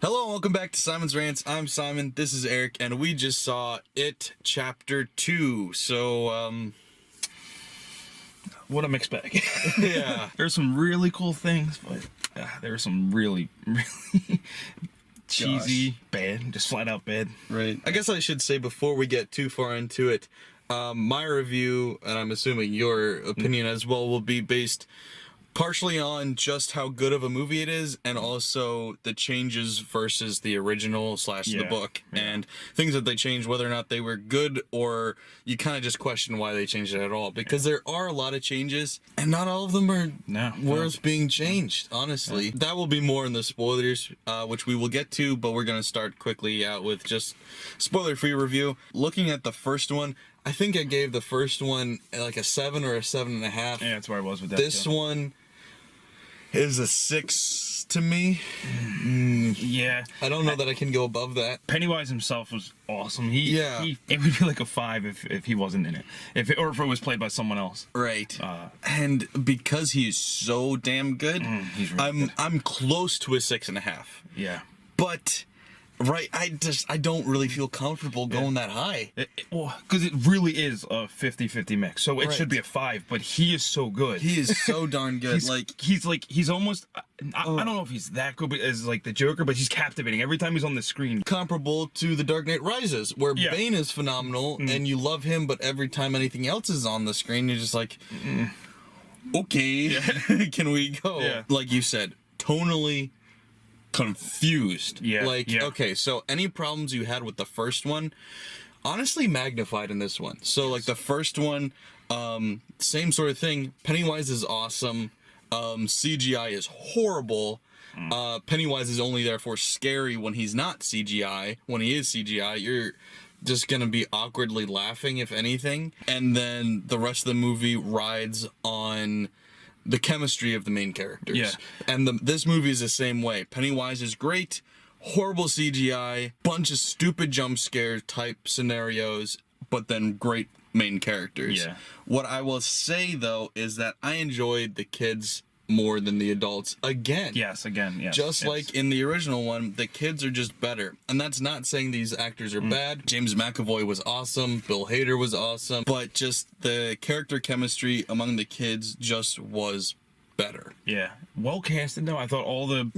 Hello and welcome back to Simon's Rants. I'm Simon, this is Eric, and we just saw It Chapter 2. So, what a mixed bag. yeah. There's some really cool things, but there's some really cheesy, bad, just flat out bad. Right. I guess I should say before we get too far into it, my review, and I'm assuming your opinion as well, will be based partially on just how good of a movie it is, and also the changes versus the original / the book, and things that they changed, whether or not they were good, or you kind of just question why they changed it at all, because there are a lot of changes and not all of them are worth being changed, honestly. That will be more in the spoilers, which we will get to, but we're going to start quickly out with just spoiler-free review. Looking at the first one, I think I gave the first one like a 7 or a 7.5. Yeah, that's where I was with that. This one is a 6 to me. Yeah. I don't know that I can go above that. Pennywise himself was awesome. It would be like a 5 if he wasn't in it. Or if it was played by someone else. Right. And because he's so damn good, he's really good. I'm close to a 6.5. Yeah. But I don't really feel comfortable going that high. Well, because it really is a 50-50 mix. So it should be a 5, but he is so good. He is so darn good. He's almost, I don't know if he's that good as like the Joker, but he's captivating every time he's on the screen. Comparable to The Dark Knight Rises, where Bane is phenomenal and you love him, but every time anything else is on the screen, you're just like, okay, can we go? Yeah. Like you said, tonally confused. Okay, so any problems you had with the first one, honestly magnified in this one. So like the first one, same sort of thing. Pennywise is awesome. CGI is horrible. Pennywise is only therefore scary when he's not CGI. When he is CGI, you're just gonna be awkwardly laughing, if anything. And then the rest of the movie rides on the chemistry of the main characters. Yeah. And this movie is the same way. Pennywise is great, horrible CGI, bunch of stupid jump scare type scenarios, but then great main characters. Yeah. What I will say though is that I enjoyed the kids more than the adults again. Yes. Just like in the original one, the kids are just better. And that's not saying these actors are bad. James McAvoy was awesome. Bill Hader was awesome. But just the character chemistry among the kids just was better. Yeah. Well casted though. I thought all the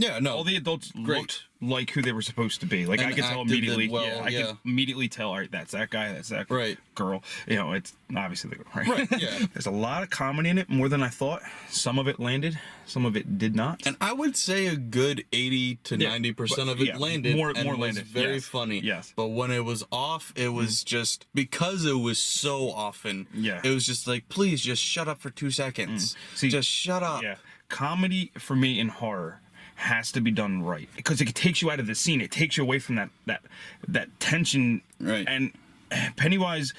adults looked like who they were supposed to be. Like, and I could tell immediately. I could immediately tell, all right, that's that guy, that's that girl. You know, it's obviously the girl, right? Yeah. There's a lot of comedy in it, more than I thought. Some of it landed, some of it did not. And I would say a good 80 to 90% of it landed. More landed. Was very funny. Yes. But when it was off, it was just, because it was so often, it was just like, please just shut up for 2 seconds. See, just shut up. Yeah. Comedy for me in horror has to be done right, because it takes you out of the scene. It takes you away from that tension. Right. And Pennywise,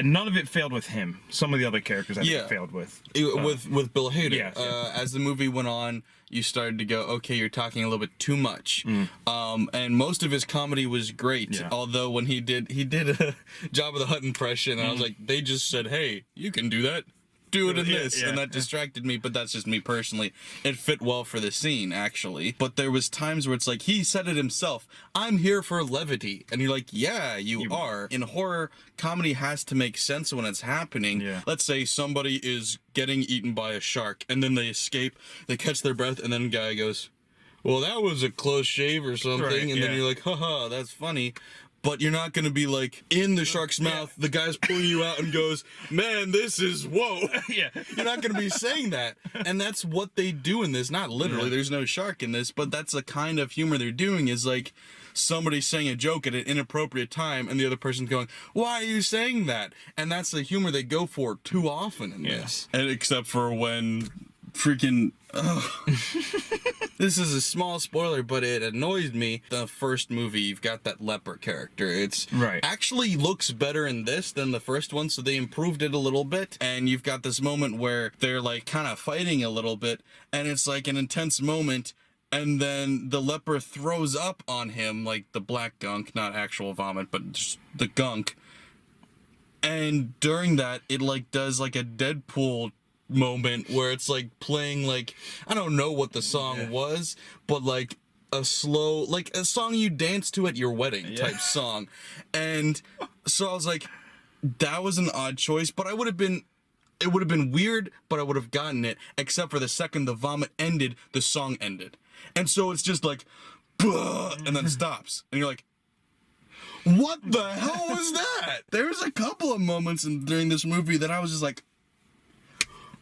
none of it failed with him. Some of the other characters I think failed with. With Bill Hader. Yeah. As the movie went on, you started to go, okay, you're talking a little bit too much. And most of his comedy was great. Yeah. Although when he did a Jabba the Hutt impression, and I was like, they just said, hey, you can do that. Do it in this, and that distracted me, but that's just me personally. It fit well for the scene, actually. But there was times where it's like, he said it himself, I'm here for levity, and you're like, yeah, you are. In horror, comedy has to make sense when it's happening. Let's say somebody is getting eaten by a shark, and then they escape, they catch their breath, and then a guy goes, well, that was a close shave or something, and then you're like, haha, that's funny. But you're not going to be like, in the shark's mouth, the guy's pulling you out and goes, man, this is, whoa. You're not going to be saying that. And that's what they do in this. Not literally, there's no shark in this, but that's the kind of humor they're doing, is like somebody saying a joke at an inappropriate time and the other person's going, why are you saying that? And that's the humor they go for too often in this. And except for when freaking... This is a small spoiler, but it annoys me. The first movie, you've got that leper character. It's actually looks better in this than the first one, so they improved it a little bit. And you've got this moment where they're like kind of fighting a little bit, and it's like an intense moment, and then the leper throws up on him, like the black gunk, not actual vomit, but just the gunk. And during that, it like does like a Deadpool moment where it's like playing, like, I don't know what the song was, but like a slow, like a song you dance to at your wedding type song. And so I was like, that was an odd choice, but it would have been weird, but I would have gotten it, except for the second the vomit ended, the song ended. And so it's just like, and then it stops. And you're like, what the hell was that? There's a couple of moments during this movie that I was just like,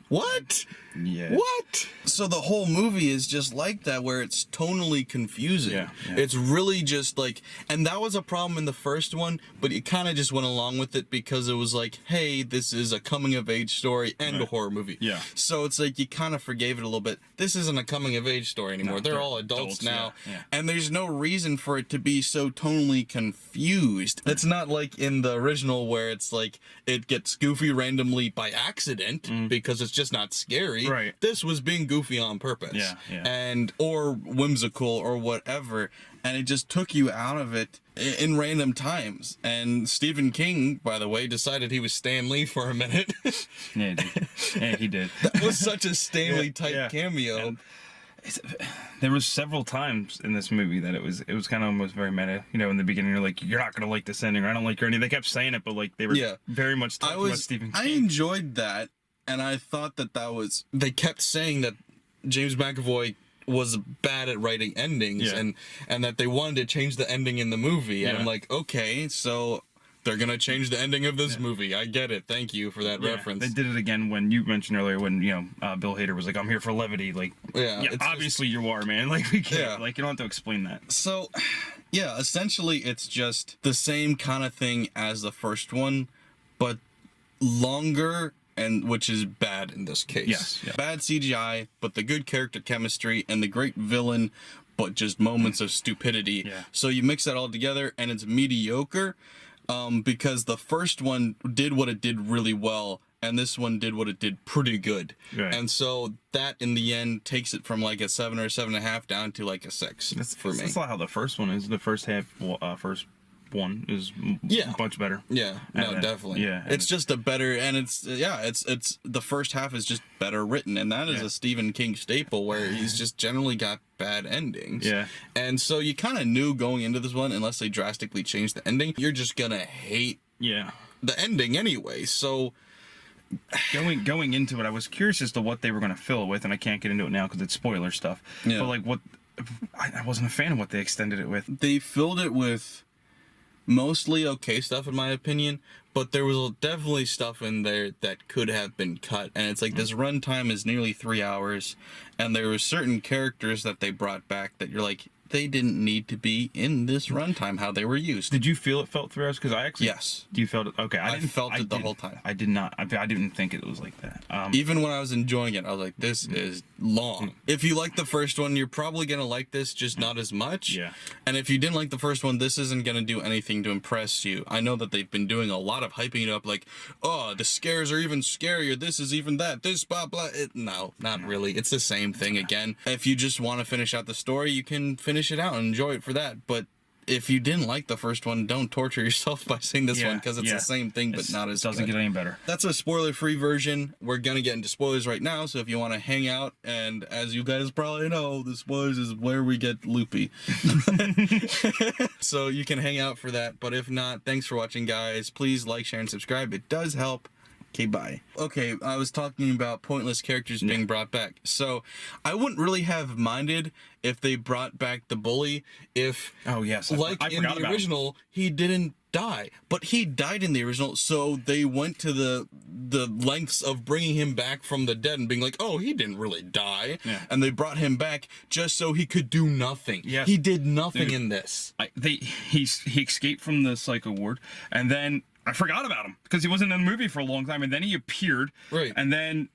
what? Yeah. What? So the whole movie is just like that, where it's tonally confusing. Yeah. It's really just like, and that was a problem in the first one, but it kind of just went along with it because it was like, hey, this is a coming of age story and a horror movie. Yeah. So it's like you kind of forgave it a little bit. This isn't a coming of age story anymore. No, they're all adults now. Yeah. And there's no reason for it to be so tonally confused. It's not like in the original where it's like it gets goofy randomly by accident because it's just not scary. Right. This was being goofy on purpose. Yeah. Or whimsical or whatever. And it just took you out of it in random times. And Stephen King, by the way, decided he was Stan Lee for a minute. Yeah, he did. Yeah, he did. That was such a Stan Lee type cameo. And there was several times in this movie that it was kind of almost very meta. You know, in the beginning, you're like, you're not gonna like this ending, or I don't like your ending. They kept saying it, but like they were very much talking about Stephen King. I enjoyed that. And I thought that was... They kept saying that James McAvoy was bad at writing endings and that they wanted to change the ending in the movie. And I'm like, okay, so they're going to change the ending of this movie. I get it. Thank you for that reference. They did it again when you mentioned earlier when, Bill Hader was like, I'm here for levity. Like, obviously you are, man. Like, we can't. Like, you don't have to explain that. So, essentially it's just the same kind of thing as the first one, but longer... and which is bad in this case. Yes. Yeah. Bad CGI, but the good character chemistry and the great villain, but just moments of stupidity. Yeah. So you mix that all together and it's mediocre because the first one did what it did really well and this one did what it did pretty good. Right. And so that in the end takes it from like a 7 or 7.5 down to like a 6 for me. That's not how the first one is. The first half, first one is much better. Yeah, no, definitely. Yeah, it's just a better, and it's the first half is just better written, and that is a Stephen King staple where he's just generally got bad endings. Yeah, and so you kind of knew going into this one, unless they drastically change the ending, you're just gonna hate the ending anyway. So going into it, I was curious as to what they were gonna fill it with, and I can't get into it now because it's spoiler stuff. Yeah. But like I wasn't a fan of what they extended it with. They filled it with mostly okay stuff in my opinion, but there was definitely stuff in there that could have been cut, and it's like this runtime is nearly 3 hours, and there were certain characters that they brought back that you're like, they didn't need to be in this runtime how they were used. Did you feel it felt 3 hours? Because I actually You felt it? Okay, I felt it the whole time. I did not. I didn't think it was like that. Even when I was enjoying it, I was like, this is long. If you like the first one, you're probably gonna like this, just not as much. Yeah. And if you didn't like the first one, this isn't gonna do anything to impress you. I know that they've been doing a lot of hyping it up, like, oh, the scares are even scarier. This is even that. This blah blah. No, not really. It's the same thing again. If you just want to finish out the story, you can finish it out and enjoy it for that. But if you didn't like the first one, don't torture yourself by seeing this one, because it's the same thing but not as doesn't good. Get any better. That's a spoiler-free version. We're gonna get into spoilers right now, so if you want to hang out, and as you guys probably know, the spoilers is where we get loopy. So you can hang out for that, but if not, thanks for watching, guys. Please like, share, and subscribe. It does help. Okay, bye. Okay, I was talking about pointless characters being brought back. So, I wouldn't really have minded if they brought back the bully if... Oh, yes. Like in the original, he didn't die. But he died in the original, so they went to the lengths of bringing him back from the dead and being like, oh, he didn't really die. Yeah. And they brought him back just so he could do nothing. Yes. He did nothing in this. He escaped from the psycho ward, and then... I forgot about him because he wasn't in the movie for a long time, and then he appeared. Right. And then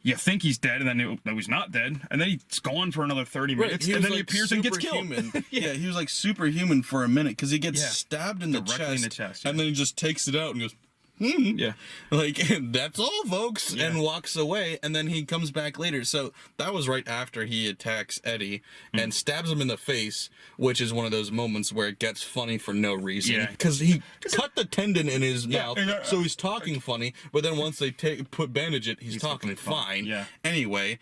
you think he's dead, and then he's not dead, and then he's gone for another 30 minutes, and then he appears and gets killed. Yeah, he was like superhuman for a minute because he gets stabbed in the chest, and then he just takes it out and goes, Yeah. Like, that's all, folks, Yeah. and walks away, and then he comes back later. So that was right after he attacks Eddie and stabs him in the face, which is one of those moments where it gets funny for no reason. Yeah. Because he cut the tendon in his mouth, so he's talking funny, but then once they bandage it, he's talking fine. Yeah. Anyway,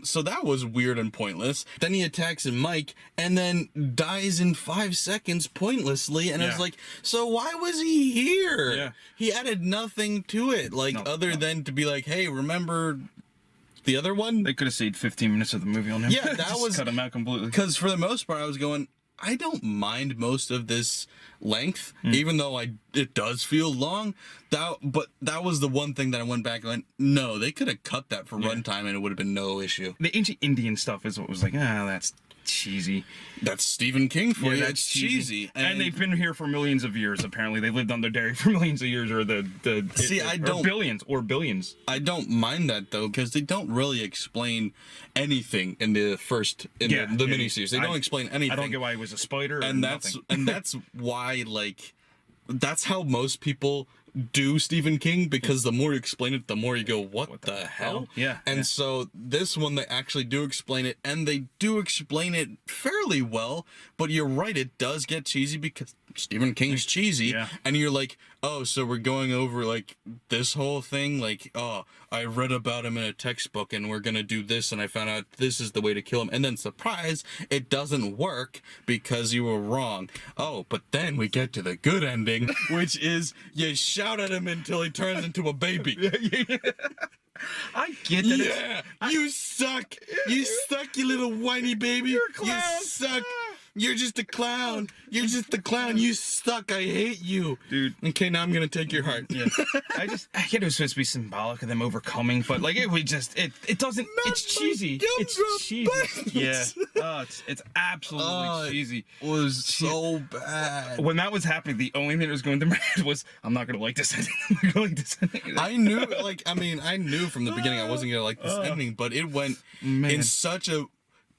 so that was weird and pointless. Then he attacks Mike, and then dies in 5 seconds pointlessly, and it's like, so why was he here? Yeah. He added nothing to it, other than to be like, hey, remember the other one? They could have saved 15 minutes of the movie on him. Yeah, that was cut him out completely. Because for the most part, I was going, I don't mind most of this length, even though it does feel long. But that was the one thing that I went back and went, no, they could have cut that for runtime and it would have been no issue. The ancient Indian stuff is what was like, that's cheesy. That's Stephen King for you. It's cheesy. And they've been here for millions of years, apparently. They lived on their dairy for millions of years, or billions. I don't mind that, though, because they don't really explain anything in the miniseries. They don't explain anything. I don't get why he was a spider. And that's why, that's how most people do Stephen King, because the more you explain it, the more you go, what the hell? Yeah. And so this one, they actually do explain it, and they do explain it fairly well, but you're right, it does get cheesy because Stephen King's cheesy, and you're like, oh, so we're going over, this whole thing, I read about him in a textbook, and we're gonna do this, and I found out this is the way to kill him, and then surprise, it doesn't work because you were wrong. Oh, but then we get to the good ending, which is you shout at him until he turns into a baby. I get that. Yeah, you suck. You suck, you little whiny baby. You're a clown. You suck. You're just a clown. You're just a clown. You suck. I hate you. Dude. Okay, now I'm going to take your heart. Yeah. I get it was supposed to be symbolic of them overcoming, but it doesn't, it's cheesy. It's cheesy. Yeah. It's absolutely cheesy. It was so bad. When that was happening, the only thing that was going through my head was, I'm not going to like this ending. I'm not going to like this ending. I knew from the beginning I wasn't going to like this ending, but it went in such a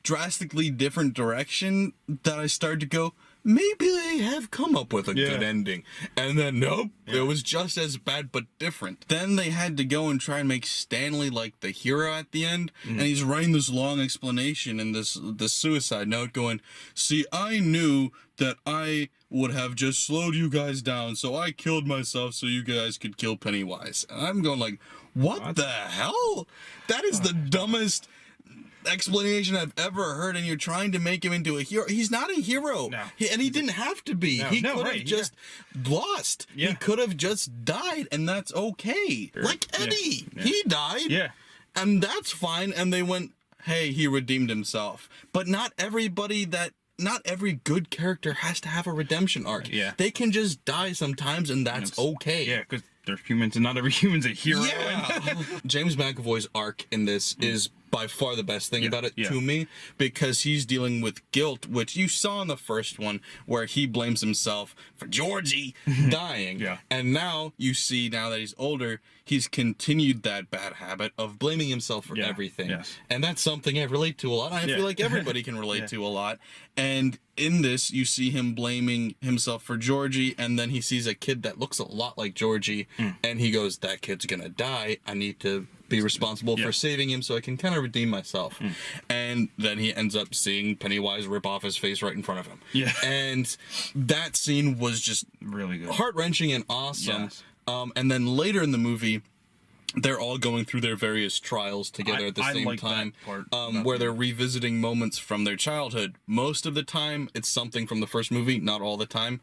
drastically different direction that I started to go, maybe they have come up with a good ending. And then nope, it was just as bad but different. Then they had to go and try and make Stanley like the hero at the end, and he's writing this long explanation in this suicide note going, see, I knew that I would have just slowed you guys down, so I killed myself so you guys could kill Pennywise. And I'm going like, what the hell? That is the dumbest explanation I've ever heard, and you're trying to make him into a hero. He's not a hero. No. And he didn't have to be. He could have just lost. Yeah. He could have just died, and that's okay. Sure. Like Eddie. Yeah. He died. Yeah. And that's fine. And they went, hey, he redeemed himself. But not every good character has to have a redemption arc. Yeah. They can just die sometimes, and that's okay. Yeah, because they're humans, and not every human's a hero. Yeah. James McAvoy's arc in this is by far the best thing about it to me, because he's dealing with guilt, which you saw in the first one, where he blames himself for Georgie dying. Yeah. And now you see, now that he's older, he's continued that bad habit of blaming himself for everything. Yes. And that's something I relate to a lot. I feel like everybody can relate to a lot. And in this, you see him blaming himself for Georgie, and then he sees a kid that looks a lot like Georgie, and he goes, that kid's gonna die. I need to be responsible for saving him so I can kind of redeem myself. And then he ends up seeing Pennywise rip off his face right in front of him. Yeah. And that scene was just really good, heart-wrenching and awesome. Yes. And then later in the movie, they're all going through their various trials together at the same time, where they're revisiting moments from their childhood. Most of the time, it's something from the first movie, not all the time.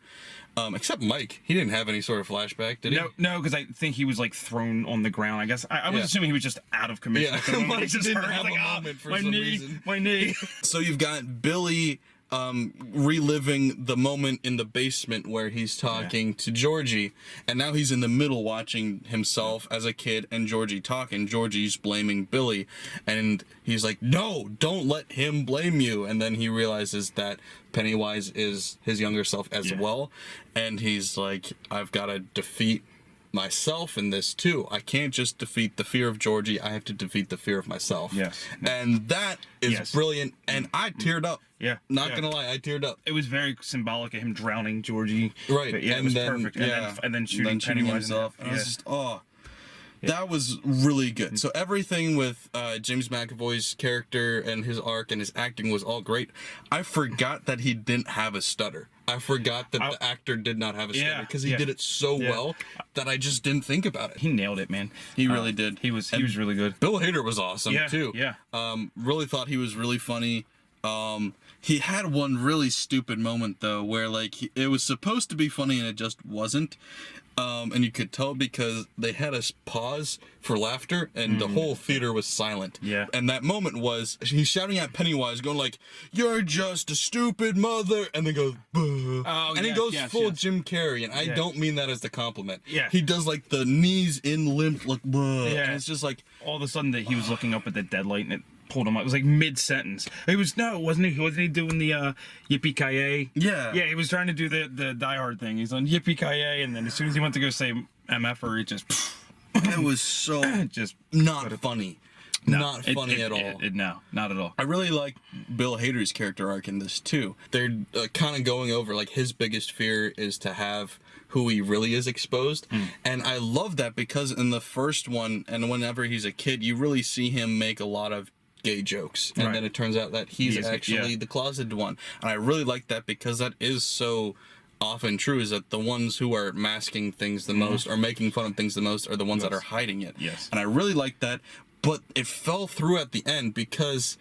Except Mike. He didn't have any sort of flashback, did he? No, because I think he was thrown on the ground. I guess I was assuming he was just out of commission. Yeah, Mike just didn't have a moment for some reason. My knee. So you've got Billy reliving the moment in the basement where he's talking to Georgie, and now he's in the middle watching himself as a kid and Georgie talking. Georgie's blaming Billy, and he's like, no, don't let him blame you. And then he realizes that Pennywise is his younger self as well, and he's like, I've got to defeat myself in this too. I can't just defeat the fear of Georgie. I have to defeat the fear of myself. Yes. And that is brilliant. And I teared up. Yeah. Not gonna lie, I teared up. It was very symbolic of him drowning Georgie. Right. But yeah, and it was then, perfect. And then shooting Pennywise himself. It was just, that was really good. So everything with James McAvoy's character and his arc and his acting was all great. I forgot that he didn't have a stutter. I forgot that the actor did not have a stutter because he did it so well that I just didn't think about it. He nailed it, man. He really did. He was really good. Bill Hader was awesome too. Yeah. Really thought he was really funny. He had one really stupid moment though, where like it was supposed to be funny and it just wasn't. And you could tell because they had us pause for laughter and the whole theater was silent. Yeah. And that moment was he's shouting at Pennywise going like, "You're just a stupid mother," and then goes, "Buh." And he goes full Jim Carrey, and I don't mean that as the compliment. Yeah. He does like the knees in limp, like, "Buh." And it's just like all of a sudden that he was looking up at the deadlight and it pulled him up. It was like mid-sentence. Wasn't he doing the yippee-ki-yay? Yeah. Yeah, he was trying to do the Die Hard thing. He's on yippee-ki-yay, and then as soon as he went to go say MF, it just... It was so just not funny. No, not funny at all. No, not at all. I really like Bill Hader's character arc in this too. They're kind of going over like his biggest fear is to have who he really is exposed. And I love that because in the first one and whenever he's a kid, you really see him make a lot of gay jokes, and then it turns out that he's actually the closeted one, and I really like that because that is so often true, is that the ones who are masking things the most or making fun of things the most are the ones that are hiding it. And I really like that, but it fell through at the end because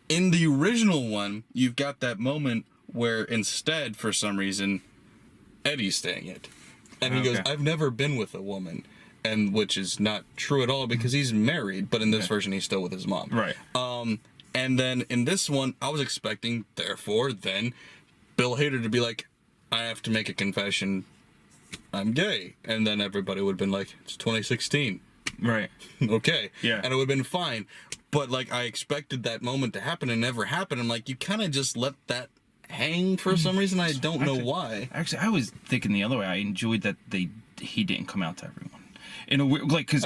in the original one you've got that moment where instead for some reason Eddie's saying it and he goes, "I've never been with a woman," and which is not true at all because he's married, but in this version he's still with his mom. Right. And then in this one, I was expecting, therefore, then Bill Hader to be like, "I have to make a confession, I'm gay," and then everybody would have been like, "It's 2016." Right. Okay. Yeah. And it would have been fine. But like I expected that moment to happen and never happened. I'm like, you kind of just let that hang for some reason. I don't know why. Actually, I was thinking the other way. I enjoyed that he didn't come out to everyone. In a weird, like, because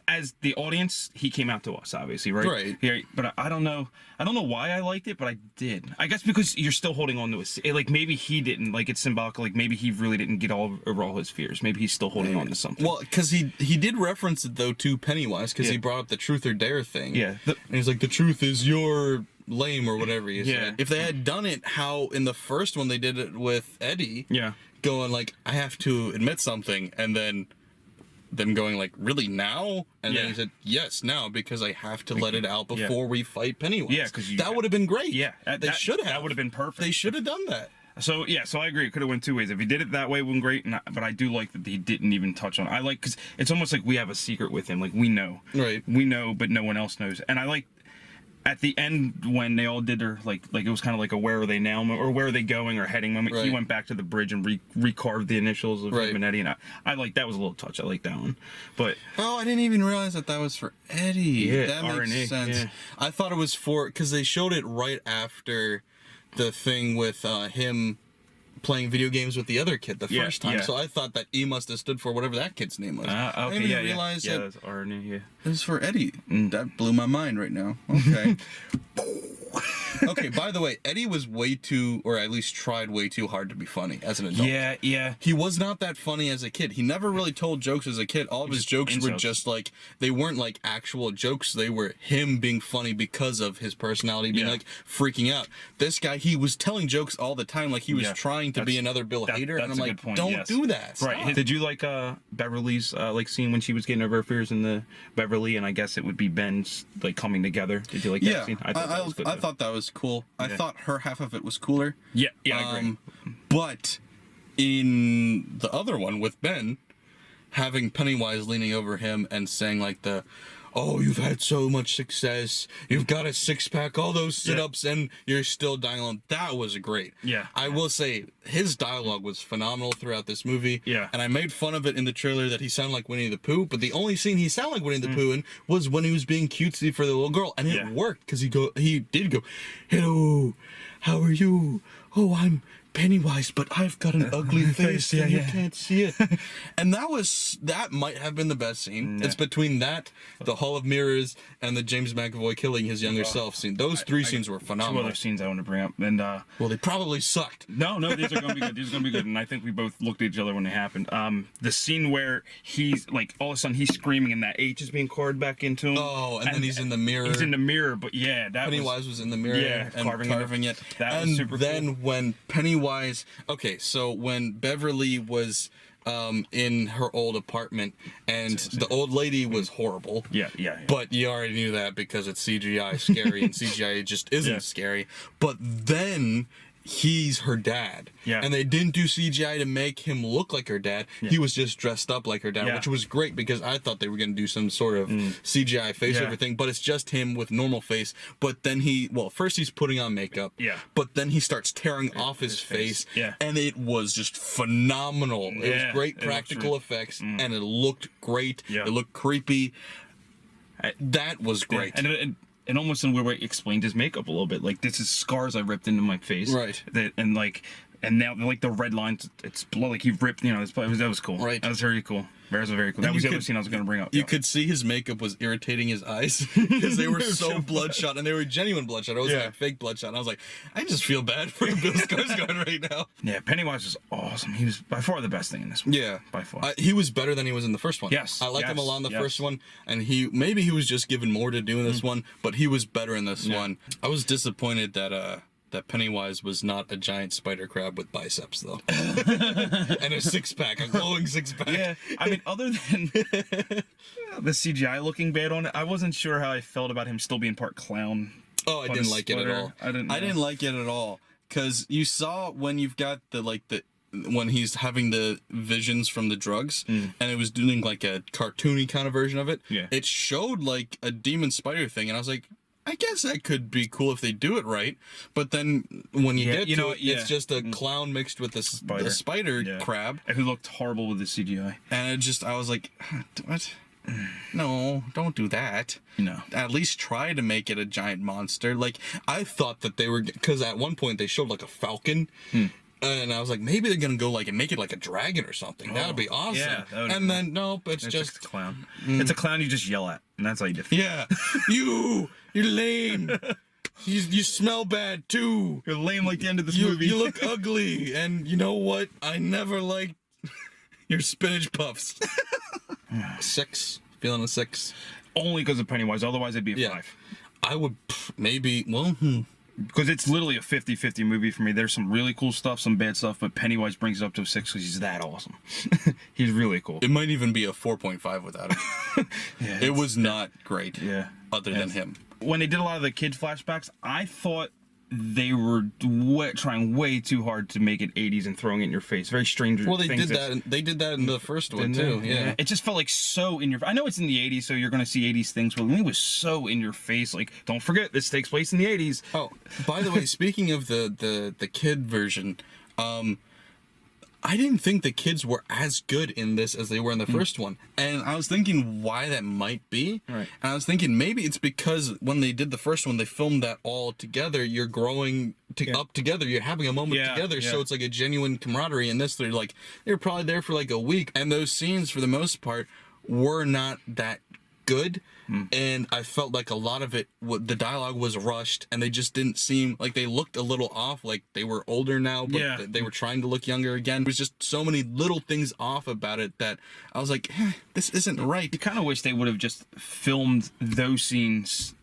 as the audience, he came out to us, obviously, right? Right. Yeah, but I don't know why I liked it, but I did. I guess because you're still holding on to it. Like maybe he didn't, like it's symbolic. Like maybe he really didn't get over all his fears. Maybe he's still holding on to something. Well, because he did reference it though to Pennywise because he brought up the truth or dare thing. Yeah. And he's like, "The truth is you're lame," or whatever he said. If they had done it how in the first one they did it with Eddie. Yeah. Going like, "I have to admit something," and then them going like, "Really now?" And then he said, "Yes, now, because I have to let it out before we fight Pennywise." Yeah, because that would have been great. Yeah, they should have. That would have been perfect. They should have done that. So so I agree. It could have went two ways. If he did it that way, it would have been great. But I do like that he didn't even touch on it. I like because it's almost like we have a secret with him. Like we know, right? We know, but no one else knows. And I like at the end when they all did their like it was kind of like a "where are they now" or "where are they going" or heading moment. He went back to the bridge and recarved the initials of him and Eddie, and I like that was a little touch. I like that one. But I didn't even realize that was for Eddie. Yeah, that makes R&E, sense. yeah. I thought it was for because they showed it right after the thing with him playing video games with the other kid the first time. So I thought that E must have stood for whatever that kid's name was. Okay, I didn't even realize that that's R&E, yeah. It was for Eddie. That blew my mind right now. Okay. Okay, by the way, Eddie was way too, or at least tried way too hard to be funny as an adult. Yeah. He was not that funny as a kid. He never really told jokes as a kid. All of his jokes were just like, they weren't like actual jokes. They were him being funny because of his personality being like freaking out. This guy, he was telling jokes all the time. Like he was trying to be another Bill Hader. And I'm like, don't do that. Stop. Right. Did you like Beverly's like scene when she was getting over her fears in the Beverly, and I guess it would be Ben's like coming together? Did you like that scene? I thought that was cool. I thought her half of it was cooler. Yeah, I agree. But in the other one with Ben, having Pennywise leaning over him and saying like "Oh, you've had so much success. You've got a six-pack, all those sit-ups, and you're still dying alone." That was great. Yeah. I will say, his dialogue was phenomenal throughout this movie. Yeah. And I made fun of it in the trailer that he sounded like Winnie the Pooh, but the only scene he sounded like Winnie the Pooh in was when he was being cutesy for the little girl. And it worked, because he did go, "Hello, how are you? Oh, I'm Pennywise, but I've got an ugly face and you can't see it. And that might have been the best scene. It's between that, the Hall of Mirrors, and the James McAvoy killing his younger self scene. Those three scenes were phenomenal. Two other scenes I want to bring up, and well, they probably sucked. No, these are gonna be good. These are gonna be good, and I think we both looked at each other when they happened. The scene where he's like, all of a sudden he's screaming, and that H is being carved back into him. Oh, and then he's in the mirror. He's in the mirror, but that Pennywise was in the mirror, and carving it. That was super cool. And then when Pennywise, so when Beverly was in her old apartment, and the old lady was horrible. Yeah. But you already knew that because it's CGI scary, and CGI just isn't scary. But then he's her dad. Yeah. And they didn't do CGI to make him look like her dad. Yeah. He was just dressed up like her dad, which was great because I thought they were going to do some sort of CGI faceover thing, but it's just him with normal face. But then first he's putting on makeup. Yeah. But then he starts tearing off his face. Yeah. And it was just phenomenal. It was great practical effects, and it looked great. Yeah. It looked creepy. That was great. And almost in a weird way explained his makeup a little bit. Like, this is scars I ripped into my face. Right. And now, like, the red lines, it's blood. Like, he ripped, that was cool. Right. That was very cool. That was very cool. That was the other scene I was going to bring up. You could see his makeup was irritating his eyes because they were so bloodshot, and they were genuine bloodshot. It wasn't like fake bloodshot. And I was like, I just feel bad for Bill Skarsgård right now. Yeah, Pennywise was awesome. He was by far the best thing in this one. Yeah. By far. He was better than he was in the first one. Yes. I liked him a lot in the first one, and maybe he was just given more to do in this one, but he was better in this one. I was disappointed that Pennywise was not a giant spider crab with biceps, though. And a six-pack, a glowing six-pack. Yeah, I mean, other than the CGI looking bad on it, I wasn't sure how I felt about him still being part clown. Oh, I didn't like it at all. I didn't like it at all. Because you saw when you've got when he's having the visions from the drugs, and it was doing like a cartoony kind of version of it, it showed like a demon spider thing, and I was like, I guess that could be cool if they do it right, but then when you get to it, it's just a clown mixed with a spider crab. Who looked horrible with the CGI. And I was like, what? No, don't do that. No. At least try to make it a giant monster. Like, I thought that they were, because at one point they showed like a falcon, and I was like, maybe they're gonna go and make it like a dragon or something. That'd be awesome. Yeah, and then nope, it's just a clown. It's a clown you just yell at, and that's how you defeat. Yeah, you're lame. You smell bad too. You're lame like the end of this movie. You look ugly, and you know what? I never liked your spinach puffs. 6, feeling a 6. Only because of Pennywise. Otherwise, it'd be a 5. I would maybe. Because it's literally a 50-50 movie for me. There's some really cool stuff, some bad stuff, but Pennywise brings it up to a 6 because he's that awesome. He's really cool. It might even be a 4.5 without him. It was not great. Yeah. Other than him. When they did a lot of the kids flashbacks, I thought they were trying way too hard to make it 80s and throwing it in your face. Very strange. Well, they did that. They did that in the first one too. Yeah. It just felt like so in your. I know it's in the 80s, so you're going to see 80s things, but it was so in your face. Like, don't forget, this takes place in the 80s. Oh, by the way, speaking of the kid version, I didn't think the kids were as good in this as they were in the first one. And I was thinking why that might be. Right. And I was thinking maybe it's because when they did the first one, they filmed that all together. You're growing up together. You're having a moment together. So it's like a genuine camaraderie. In this, they're probably there for like a week. And those scenes, for the most part, were not that good. And I felt like a lot of it, the dialogue was rushed, and they just didn't seem like they looked a little off, like they were older now, but they were trying to look younger again. There was just so many little things off about it that I was like, this isn't right. You kind of wish they would have just filmed those scenes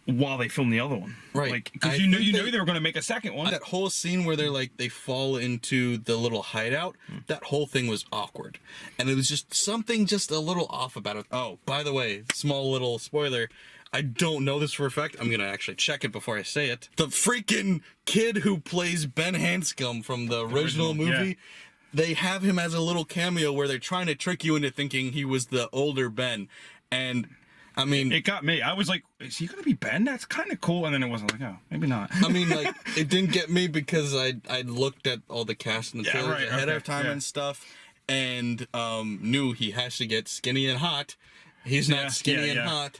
while they filmed the other one, right? Like, because you knew they were going to make a second one. That whole scene where they fall into the little hideout, that whole thing was awkward, and it was just something just a little off about it. Oh, by the way, small little spoiler. I don't know this for a fact. I'm gonna actually check it before I say it. The freaking kid who plays Ben Hanscom from the original movie. They have him as a little cameo where they're trying to trick you into thinking he was the older Ben, and I mean, it got me. I was like, is he going to be Ben? That's kind of cool. And then it wasn't like, oh, maybe not. I mean, like, it didn't get me because I looked at all the cast and the trailers ahead of time and stuff, and knew he has to get skinny and hot. He's not skinny and hot.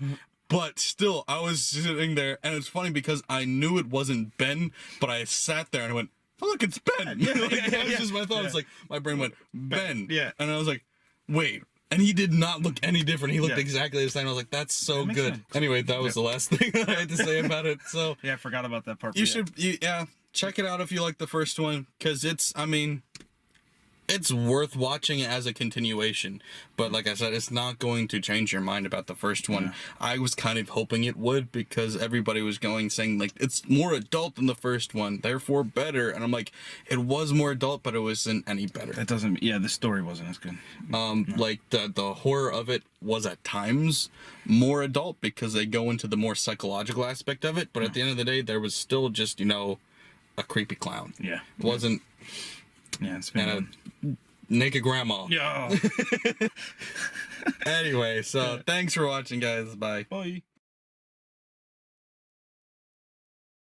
But still, I was sitting there, and it's funny because I knew it wasn't Ben, but I sat there and I went, oh look, it's Ben. That was just my thought. It's like my brain went Ben. Yeah. And I was like, wait. And he did not look any different. He looked exactly the same. I was like, that's so good. Sense. Anyway, that was the last thing that I had to say about it. So yeah, I forgot about that part. You should check it out if you like the first one, because it's worth watching as a continuation. But like I said, it's not going to change your mind about the first one. I was kind of hoping it would, because everybody was saying like it's more adult than the first one, therefore better. And I'm like, it was more adult, but it wasn't any better. That doesn't. Yeah, the story wasn't as good. Like the horror of it was at times more adult, because they go into the more psychological aspect of it. But at the end of the day, there was still just a creepy clown. Yeah, it wasn't. Yeah, it's been and a naked grandma. Yeah. Anyway, so thanks for watching, guys. Bye. Bye.